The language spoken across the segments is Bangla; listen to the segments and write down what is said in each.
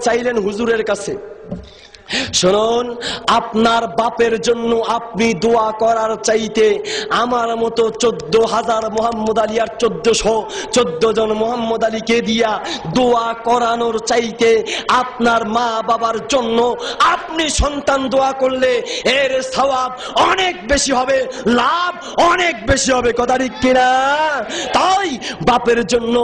চাইলেন হুজুরের কাছে। শুনুন, আপনার বাপের জন্য আপনি দোয়া করার চাইতে আমার মতো 14,000 মোহাম্মদ আলী আর 1414 জন মোহাম্মদ আলীকে দিয়া দোয়া করানোর চাইতে আপনার মা বাবার জন্য আপনি সন্তান দোয়া করলে এর সওয়াব অনেক বেশি হবে, লাভ অনেক বেশি হবে। কথা ঠিক কিনা? তাই বাপের জন্য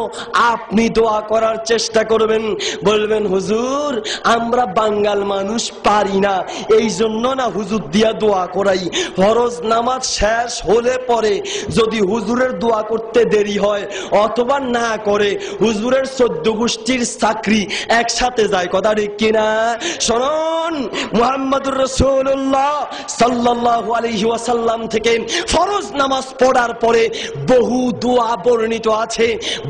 আপনি দোয়া করার চেষ্টা করবেন। বলবেন হুজুর আমরা বাঙাল মানুষ পারি না, এই জন্য না হুজুর দিয়া দোয়া করাই। ফরজ নামাজ শেষ হলে পরে যদি হুজুরের দোয়া করতে দেরি হয় অথবা না করে, হুজুরের 14 গোষ্ঠীর চাকরি একসাথে যায়। কথা ঠিক কিনা? শুনুন, মুহাম্মদুর রাসূলুল্লাহ সাল্লাল্লাহু আলাইহি ওয়াসাল্লাম থেকে ফরজ নামাজ পড়ার পরে বহু দোয়া বর্ণিত আছে,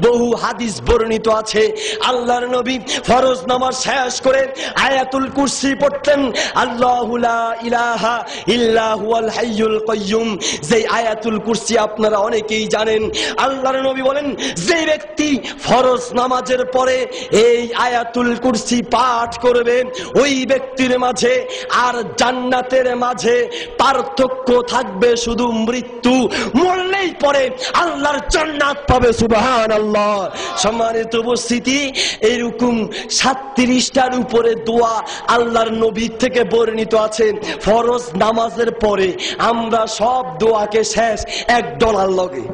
বহু হাদিস বর্ণিত আছে। আল্লাহর নবী ফরজ নামাজ শেষ করে আয়াতুল কুরসি পড়তেন, আল্লাহু লা ইলাহা ইল্লা হুয়াল হাইয়ুল কাইয়ুম। যে আয়াতুল কুরসি আপনারা অনেকেই জানেন। আল্লাহর নবী বলেন, যে ব্যক্তি ফরজ নামাজের পরে এই আয়াতুল কুরসি পাঠ করবে ওই ব্যক্তির মাঝে আর জান্নাতের মাঝে পার্থক্য থাকবে শুধু মৃত্যু। মরলেই পরে আল্লাহর জান্নাত পাবে। সুবহানাল্লাহ। সম্মানিত উপস্থিতি, এরকম 37টার উপরে দোয়া আল্লাহর নবী থেকে বর্ণিত আছে। ফরজ নামাজের পরে আমরা সব দোয়াকে শেষ $1 লগে।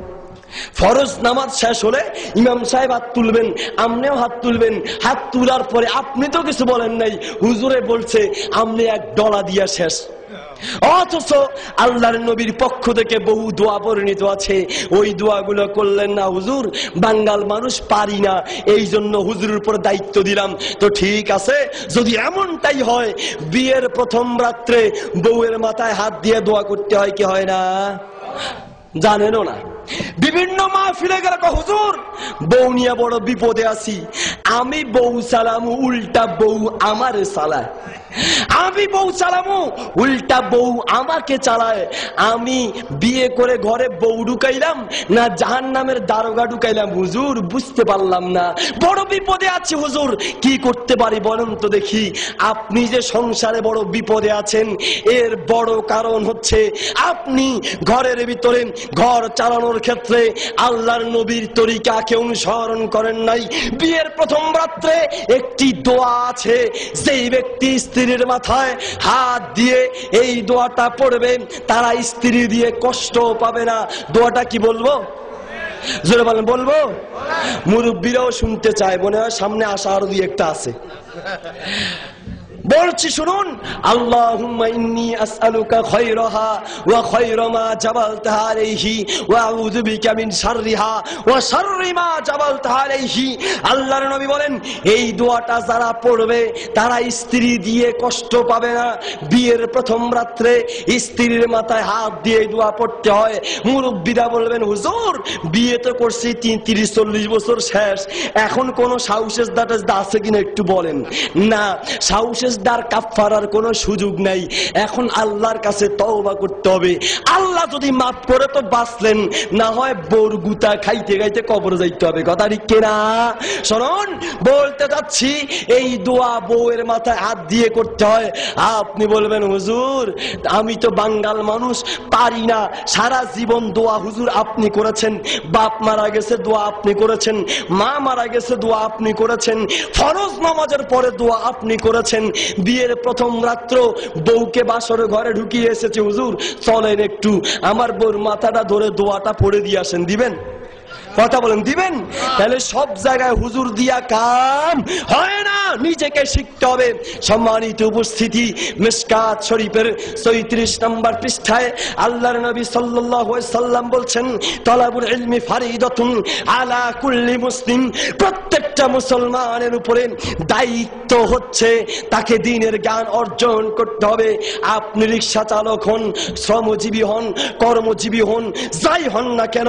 ফরজ নামাজ শেষ হলে ইমাম সাহেব হাত তুলবেন, আপনিও হাত তুলবেন। হাত তোলার পরে আপনি তো কিছু বলেন নাই, হুজুরে বলছে আপনি $1 দিয়া শেষ। অথচ আল্লাহর নবীর পক্ষ থেকে বহু দোয়া বর্ণিত আছে। ওই দোয়াগুলো করলেন না, হুজুর বাঙাল মানুষ পারি না, এই জন্য হুজুরের উপর দায়িত্ব দিলাম। তো ঠিক আছে, যদি এমনটাই হয় বিয়ের প্রথম রাত্রে বউয়ের মাথায় হাত দিয়ে দোয়া করতে হয় কি হয় না? জানেনও না। বিভিন্ন মাহফিলে গেলে হুজুর বউ নিয়ে বড় বিপদে আছি, আমি বউ চালামু উল্টা বউ আমারে চালায়, আমি বউ চালামু উল্টা বউ আমাকে চালায়, আমি বিয়ে করে ঘরে বউ ঢুকাইলাম না জাহান্নামের দারোগা ঢুকাইলাম, হুজুর বুঝতে পারলাম না, বড় বিপদে আছি হুজুর, কি করতে পারি বলেন তো দেখি। আপনি যে সংসারে বড় বিপদে আছেন এর বড় কারণ হচ্ছে আপনি ঘরের ভিতরে ঘর চালানোর ক্ষেত্রে আল্লাহর নবীর তরিকাকে অনুসরণ করেন নাই। বিয়ের প্রথম রাত্রে একটি দোয়া আছে, যেই ব্যক্তি স্ত্রীর মাথায় হাত দিয়ে এই দোয়াটা পড়বে তারা স্ত্রী দিয়ে কষ্ট পাবে না। দোয়াটা কি বলবো? জোরে বলেন। বলবো? মুরব্বীরাও শুনতে চায়, মনে হয় সামনে আসা আরো দুই একটা আছে। বলছি শুনুন, আল্লাহুম্মা ইন্নী আসআলুকা খায়রাহা ওয়া খায়রা মা জাবালতাহা আলাইহি ওয়া আউযু বিকা মিন শাররিহা ওয়া শাররি মা জাবালতাহা আলাইহি। আল্লাহর নবী বলেন এই দোয়াটা যারা পড়বে তারা স্ত্রী দিয়ে কষ্ট পাবে না। বিয়ের প্রথম রাত্রে স্ত্রীর মাথায় হাত দিয়ে দোয়া পড়তে হয়। মুরব্বিরা বলবেন হুজুর বিয়ে তো করছি 30-40 বছর শেষ, এখন কোন সাউসেস দাটা আছে কিনা একটু বলেন। না, সাউসেস দার কাফারার কোনো সুযোগ নাই, এখন আল্লাহর কাছে তওবা করতে হবে। আল্লাহ যদি মাফ করে তো বাঁচলেন, না হয় বোর গুতা খাইতে খাইতে কবরে যাইতে হবে। কথা ঠিক কিনা? শুনুন, বলতে যাচ্ছি এই দোয়া বউয়ের মাথায় হাত দিয়ে করতে হয়। আপনি বলবেন হুজুর আমি তো বাঙাল মানুষ পারি না, সারা জীবন দোয়া হুজুর আপনি করেছেন, বাপ মারা গেছে দোয়া আপনি করেছেন, মা মারা গেছে দোয়া আপনি করেছেন, ফরজ নামাজের পরে দোয়া আপনি করেছেন, বিয়ের প্রথম রাত্র বউকে বাসরে ঘরে ঢুকিয়ে এসেছে, হুজুর চলেন একটু আমার বউর মাথাটা ধরে দোয়াটা পড়ে দিয়ে আসেন, দিবেন? কথা বলেন, দিবেন? তাহলে সব জায়গায় হুজুর দিয়া কাম হয় না, নিজেকে শিখতে হবে। সম্মানিত উপস্থিতি, মিশকাত শরীফের 34 নম্বর পৃষ্ঠায় আল্লাহর নবী সাল্লাল্লাহু আলাইহি সাল্লাম বলছেন তালাবুল ইলমি ফারিদাতুন আলা কুল্লি মুসলিম। প্রত্যেকটা মুসলমানের উপরে দায়িত্ব হচ্ছে তাকে দ্বীনের জ্ঞান অর্জন করতে হবে। আপনি রিকশা চালক হন, শ্রমজীবী হন, কর্মজীবী হন, যাই হন না কেন,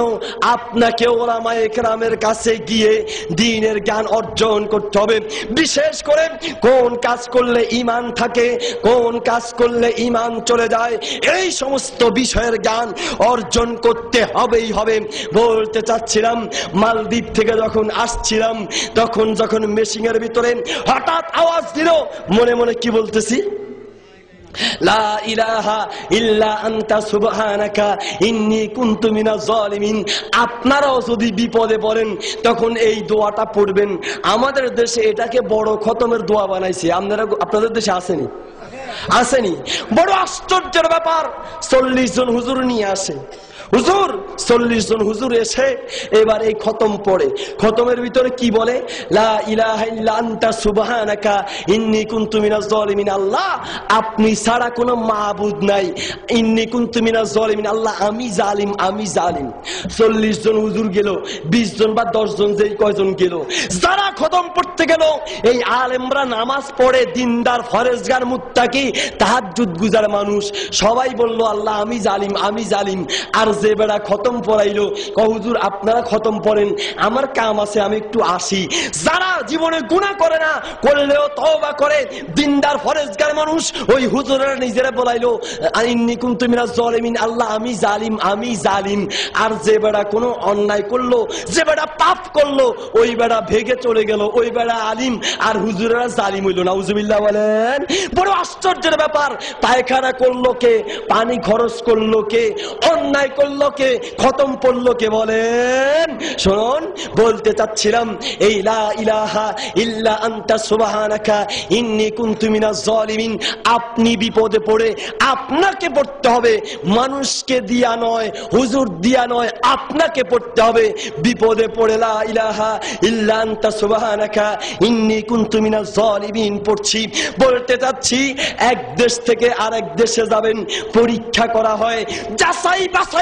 আপনাকে ওলামায়ে কেরামের কাছে গিয়ে দ্বীনের জ্ঞান অর্জন করতে হবে। বিশেষ করে কোন কাজ করলে ঈমান থাকে, কোন কাজ করলে ঈমান চলে যায়, এই সমস্ত বিষয়ের জ্ঞান অর্জন করতে হবেই হবে। বলতে চাচ্ছিলাম মালদ্বীপ থেকে যখন আসছিলাম তখন যখন মেশিনের ভিতরে হঠাৎ আওয়াজ দিল, মনে মনে কি বলতেছি? লা ইলাহা ইল্লা আনতা সুবহানাকা ইন্নী কুনতু মিনাজ জালিমিন। আপনারাও যদি বিপদে পড়েন তখন এই দোয়াটা পড়বেন। আমাদের দেশে এটাকে বড় খতমের দোয়া বানাইছে। আপনাদের দেশে আসেনি? আসেনি? বড় আশ্চর্যের ব্যাপার, 40 জন হুজুর নিয়ে আসে। হুজুর 40 জন হুজুর এসে এবার এই খতম পড়ে। খতমের ভিতরে কি বলে? লা ইলাহা ইল্লা আনতা সুবহানাকা ইন্নী কুনতু মিনাজ জালিমিন। আল্লাহ আপনি ছাড়া কোনো মাবুদ নাই, ইন্নী কুনতু মিনাজ জালিমিন, আল্লাহ আমি জালিম, আমি জালিম। 40 জন হুজুর গেল, 20 জন বা 10 জন, যেই কয়জন গেল, যারা খতম পড়তে গেল এই আলেমরা নামাজ পড়ে, দিনদার, ফরেজগার, মুত্তাকি, তাহাজ্জুদ গুজার মানুষ, সবাই বলল আল্লাহ আমি জালিম, আমি জালিম। আর যে বেড়া খতম পড়াইলো, হুজুর আপনারা খতম পড়েন, আমার কাম আছে, আমি একটু আসি। যারা জীবনে গুনাহ করে না, করলেও তওবা করে, দিনদার ফরেজগার মানুষ, ওই হুজুরেরা নিজেরা বলাইলো ইন্নী কুনতু মিনাজ জালিমিন, আল্লাহ আমি জালিম, আমি জালিম। আর যে বেড়া কোনো অন্যায় করলো, যে বেড়া পাপ করলো, ওই বেড়া ভেগে চলে গেল, ওই বেড়া আলিম, আর হুজুরেরা জালিম হইল। নাউজুবিল্লাহ বলেন। বড় আশ্চর্যের ব্যাপার। পায়খানা করলো কে? পানি খরচ করলো কে? অন্যায় করলো কে? খতম পড়লো কে? বলেন। শুনুন, বলতে চাচ্ছিলাম এই লা ইলাহা ইল্লা আনতা সুবহানাকা ইন্নী কুনতু মিনাজ জালিমিন আপনি বিপদে পড়ে আপনাকে পড়তে হবে, মানুষকে দিয়া নয়, হুজুর দিয়া নয়, আপনাকে পড়তে হবে। বিপদে পড়ে লা ইলাহা ইল্লা আনতা সুবহানাকা ইন্নী কুনতু মিনাজ জালিমিন পড়ছি। বলতে চাচ্ছি, এক দেশ থেকে আরেক দেশে যাবেন, পরীক্ষা করা হয়, যাচাই বাছাই